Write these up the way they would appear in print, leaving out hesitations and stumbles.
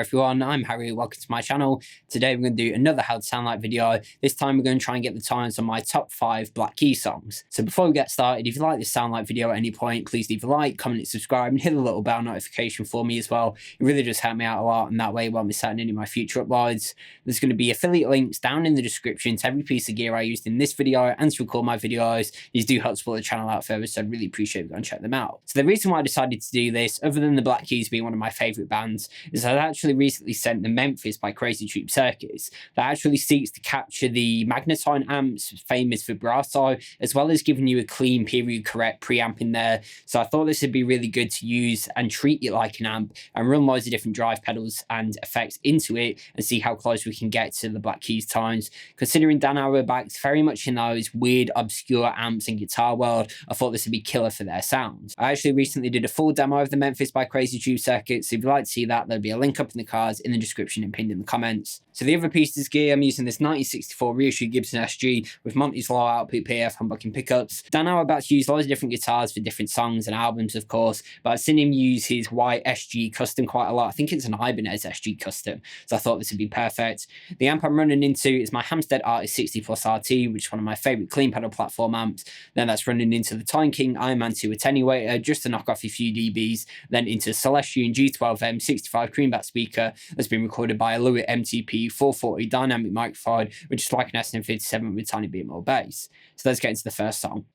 everyone, I'm Harry, welcome to my channel. Today we're going to do another How to Sound Like video. This time we're going to try and get the times on my top 5 Black Keys songs. So before we get started, if you like this Sound Like video at any point, please leave a like, comment, subscribe, and hit the little bell notification for me as well. It really does help me out a lot, and that way you won't miss out on any of my future uploads. There's going to be affiliate links down in the description to every piece of gear I used in this video and to record my videos. These do help support the channel out further, so I'd really appreciate you going to check them out. So the reason why I decided to do this, other than the Black Keys being one of my favourite bands, is I actually recently sent the Memphis by Crazy Troop Circuits that actually seeks to capture the magnetone amp's famous vibrato, as well as giving you a clean period correct preamp in there. So I thought this would be really good to use and treat it like an amp and run loads of different drive pedals and effects into it and see how close we can get to the Black Keys tones. Considering Dan Auerbach's very much in those weird obscure amps and guitar world, I thought this would be killer for their sound. I actually recently did a full demo of the Memphis by Crazy Troop Circuits, so if you'd like to see that, there'll be a link up in the cards, in the description, and pinned in the comments. So the other pieces of gear, I'm using this 1964 Reissue Gibson SG with Monty's low output PF humbucking pickups. Dan Auerbach's used loads of different guitars for different songs and albums, of course, but I've seen him use his white SG Custom quite a lot. I think it's an Ibanez SG Custom, so I thought this would be perfect. The amp I'm running into is my Hamstead Artist 60 Plus RT, which is one of my favourite clean pedal platform amps. Then that's running into the Time King Ironman 2 Attenuator, just to knock off a few dBs, then into Celestion G12M 65 Creamback speaker that's been recorded by a Lewitt MTP440 dynamic microphone, which is like an SM57 with a tiny bit more bass. So let's get into the first song.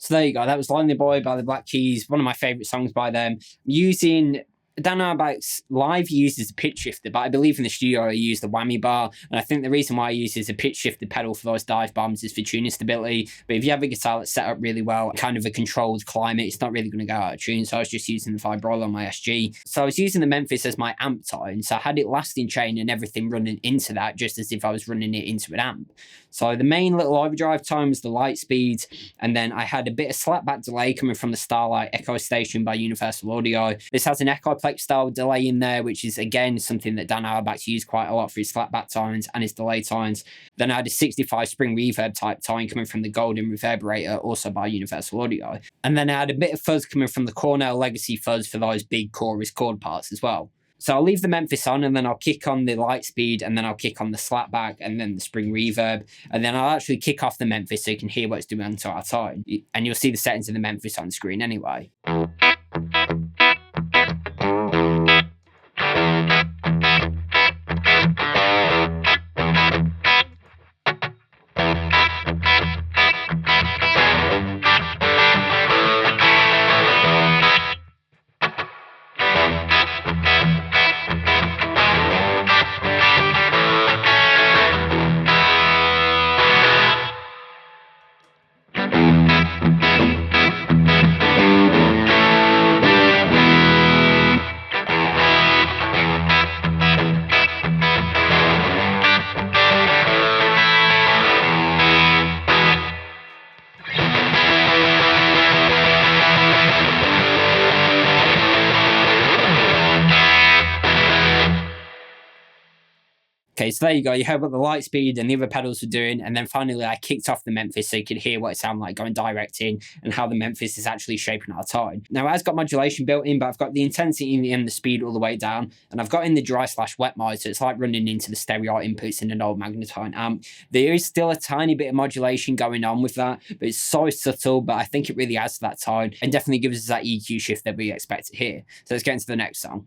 So there you go, that was Lonely Boy by the Black Keys, one of my favourite songs by them. Using Dan Auerbach's live he uses a pitch shifter, but I believe in the studio I used the whammy bar, and I think the reason why I use is a pitch shifter pedal for those dive bombs is for tuning stability. But if you have a guitar that's set up really well, kind of a controlled climate, it's not really going to go out of tune, so I was just using the vibrola on my SG. So I was using the Memphis as my amp tone, so I had it lasting chain and everything running into that, just as if I was running it into an amp. So the main little overdrive tone was the Lightspeed, and then I had a bit of slapback delay coming from the Starlight Echo Station by Universal Audio. This has an Echoplex style delay in there, which is again something that Dan Auerbach used quite a lot for his slapback tones and his delay tones. Then I had a 65 spring reverb type tone coming from the Golden Reverberator, also by Universal Audio. And then I had a bit of fuzz coming from the Cornell Legacy Fuzz for those big chorus chord parts as well. So I'll leave the Memphis on, and then I'll kick on the Lightspeed, and then I'll kick on the slapback, and then the spring reverb, and then I'll actually kick off the Memphis so you can hear what it's doing to our tone. And you'll see the settings of the Memphis on screen anyway. Okay, so there you go. You heard what the Lightspeed and the other pedals were doing. And then finally, I kicked off the Memphis so you could hear what it sounded like going direct in and how the Memphis is actually shaping our tone. Now, it has got modulation built in, but I've got the intensity and the speed all the way down. And I've got in the dry/wet mode, so it's like running into the stereo inputs in an old Magnetone amp. There is still a tiny bit of modulation going on with that, but it's so subtle, but I think it really adds to that tone and definitely gives us that EQ shift that we expect to hear. So let's get into the next song.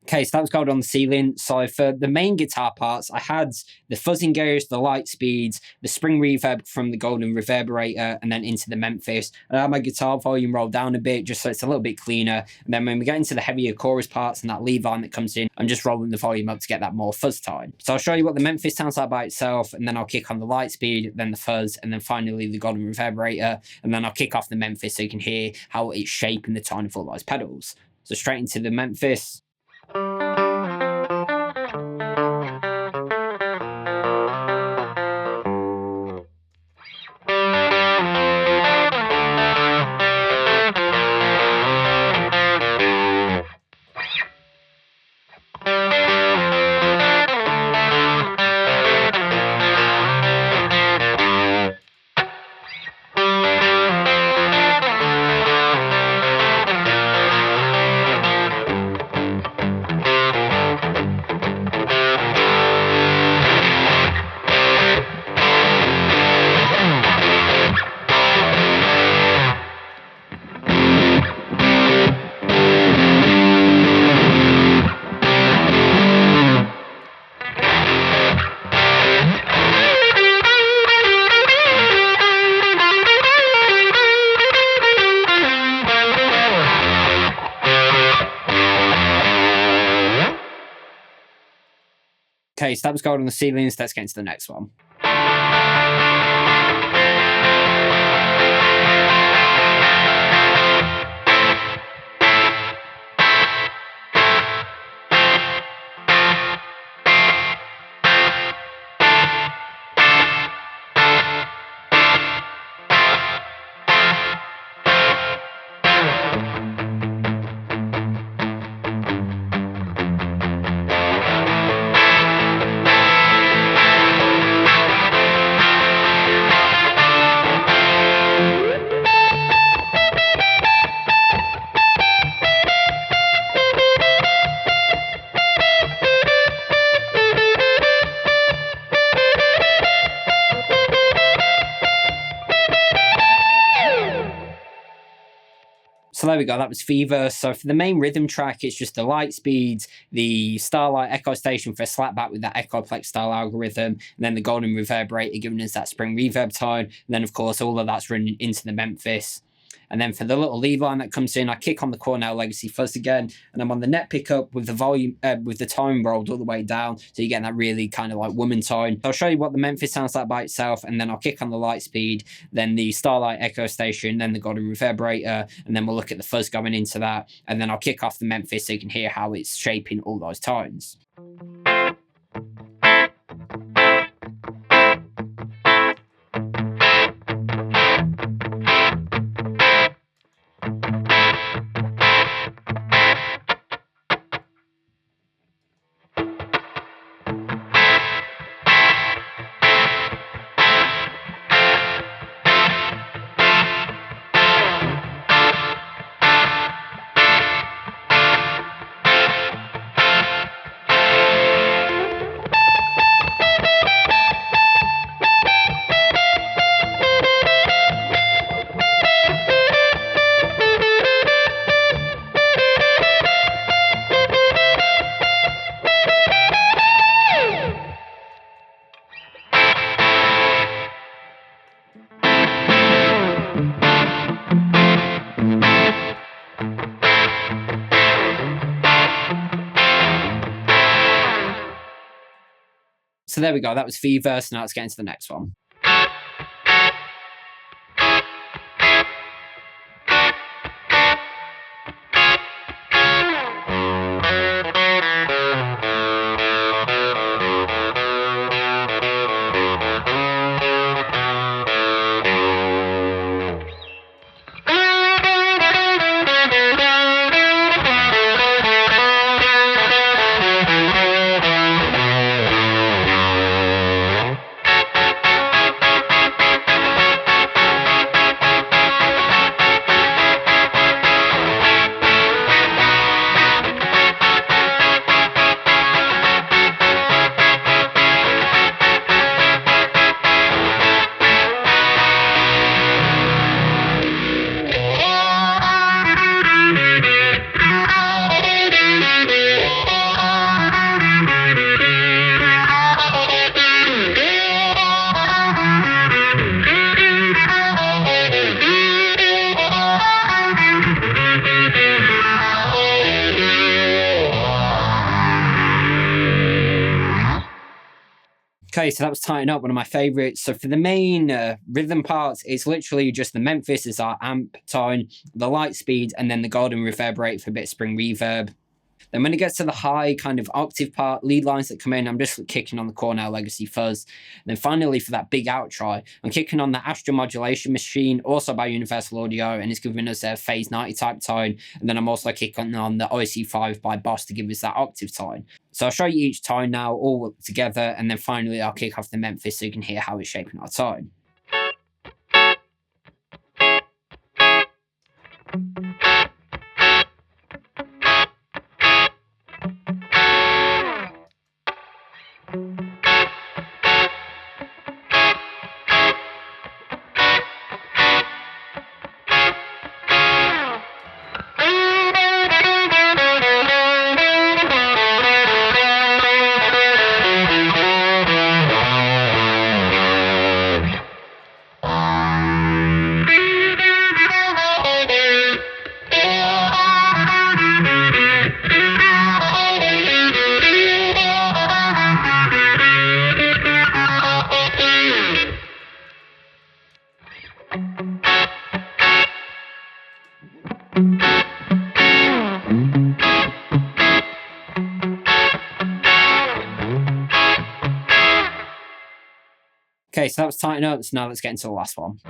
Okay, so that was gold on the ceiling. So for the main guitar parts, I had the fuzzing gears, the light speeds, the spring reverb from the golden reverberator, and then into the Memphis. And I had my guitar volume rolled down a bit, just so it's a little bit cleaner. And then when we get into the heavier chorus parts and that lead line that comes in, I'm just rolling the volume up to get that more fuzz tone. So I'll show you what the Memphis sounds like by itself, and then I'll kick on the light speed, then the fuzz, and then finally the golden reverberator. And then I'll kick off the Memphis so you can hear how it's shaping the tone of all those pedals. So straight into the Memphis. Okay, so that was gold on the ceilings. Let's get into the next one. So there we go, that was Fever. So for the main rhythm track, it's just the light speeds, the Starlight echo station for a slapback with that Echoplex style algorithm, and then the golden reverberator giving us that spring reverb tone. And then of course, all of that's running into the Memphis. And then for the little lead line that comes in, I kick on the Cornell Legacy Fuzz again, and I'm on the net pickup with the volume, with the tone rolled all the way down, so you're getting that really kind of like woman tone. So I'll show you what the Memphis sounds like by itself, and then I'll kick on the light speed, then the Starlight echo station, then the golden reverberator, and then we'll look at the fuzz going into that, and then I'll kick off the Memphis so you can hear how it's shaping all those tones. So there we go, that was Fever, so now let's get into the next one. Okay, so that was Tighten Up, one of my favorites. So for the main rhythm parts, it's literally just the Memphis is our amp tone, the Lightspeed, and then the golden Reverberator for a bit of spring reverb. Then when it gets to the high kind of octave part, lead lines that come in, I'm just kicking on the Cornell Legacy Fuzz. And then finally for that big outro, I'm kicking on the Astra Modulation machine, also by Universal Audio, and it's giving us a phase 90 type tone. And then I'm also kicking on the OC5 by Boss to give us that octave tone. So I'll show you each tone now all together, and then finally I'll kick off the Memphis so you can hear how it's shaping our tone. Okay, so that was Tighten Up, so now let's get into the last one.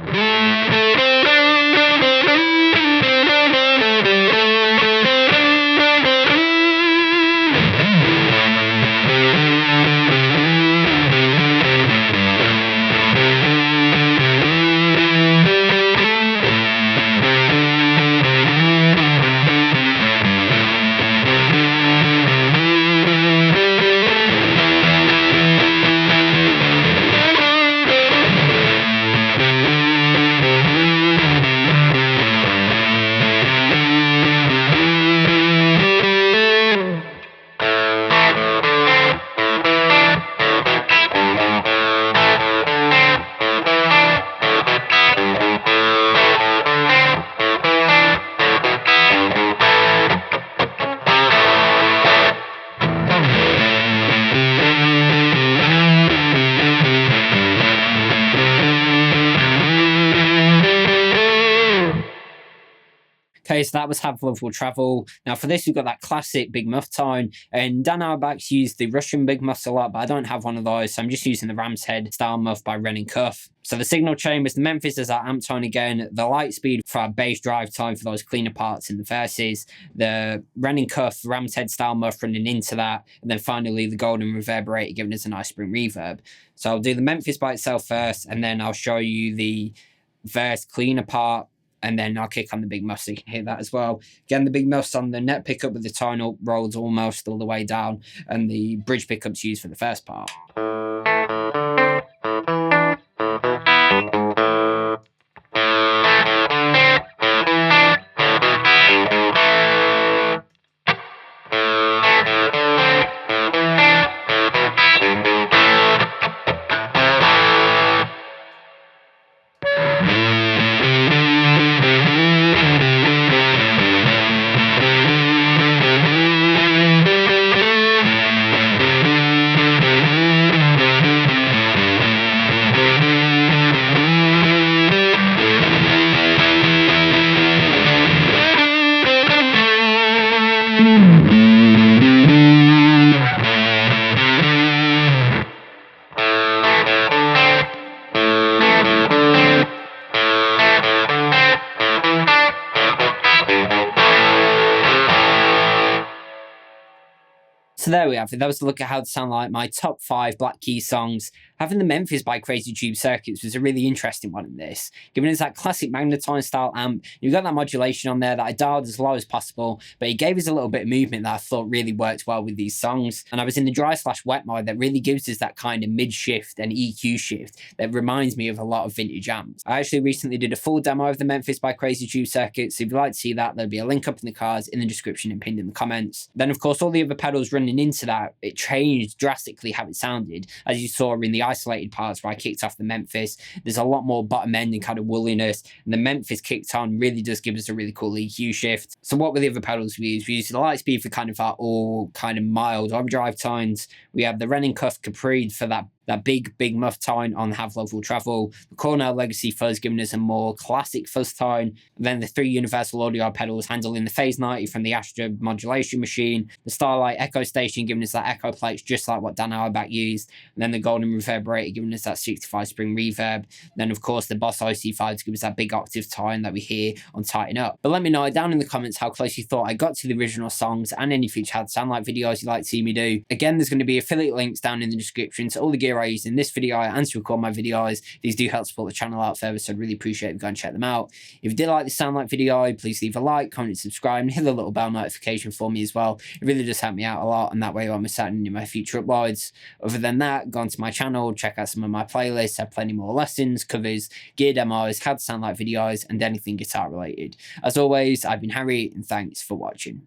Okay, so that was Have Love Will Travel. Now for this, we've got that classic Big Muff tone, and Dan Auerbach's used the Russian Big Muffs a lot, but I don't have one of those, so I'm just using the Ram's Head style muff by Wren and Cuff. So the signal chambers, the Memphis as our amp tone again, the Lightspeed for our bass drive tone for those cleaner parts in the verses, the Wren and Cuff Ram's Head style muff running into that, and then finally the golden Reverberator giving us a nice spring reverb. So I'll do the Memphis by itself first, and then I'll show you the verse cleaner part, and then I'll kick on the Big Muff so you can hear that as well. Again, the Big Muff's on the net pickup with the tone up rolled almost all the way down, and the bridge pickup's used for the first part. So there we have it. That was a look at how to sound like my top 5 Black Keys songs. Having the Memphis by Crazy Tube Circuits was a really interesting one in this, giving us that classic magnetron style amp. You've got that modulation on there that I dialed as low as possible, but it gave us a little bit of movement that I thought really worked well with these songs. And I was in the dry/wet mode that really gives us that kind of mid shift and EQ shift that reminds me of a lot of vintage amps. I actually recently did a full demo of the Memphis by Crazy Tube Circuits, so if you'd like to see that, there'll be a link up in the cards, in the description, and pinned in the comments. Then of course all the other pedals running into that, it changed drastically how it sounded, as you saw in the isolated parts where I kicked off the Memphis. There's a lot more bottom end and kind of woolliness, and the Memphis kicked on really does give us a really cool EQ shift. So what were the other pedals we used? We used the Lightspeed for kind of our all kind of mild overdrive tones. We have the Wren Caprid for that big muff tone on Have Love Will Travel, the Cornell Legacy Fuzz giving us a more classic fuzz tone, and then the 3 universal audio pedals handling the Phase 90 from the Astra modulation machine, the Starlight Echo Station giving us that echo plates just like what Dan Auerbach used, and then the Golden Reverberator giving us that 65 spring reverb, and then of course the Boss OC5 to give us that big octave tone that we hear on Tighten Up. But let me know down in the comments how close you thought I got to the original songs and any future How to Sound Like videos you'd like to see me do. Again, there's going to be affiliate links down in the description to all the gear I used in this video and to record my videos. These do help support the channel out further, so I'd really appreciate if you go and check them out. If you did like this Sound Like video, please leave a like, comment, subscribe, and hit the little bell notification for me as well. It really does help me out a lot, and that way I won't miss out on any of my future uploads. Other than that, go onto my channel, check out some of my playlists. I have plenty more lessons, covers, gear demos, how to sound like videos, and anything guitar related. As always, I've been Harry, and thanks for watching.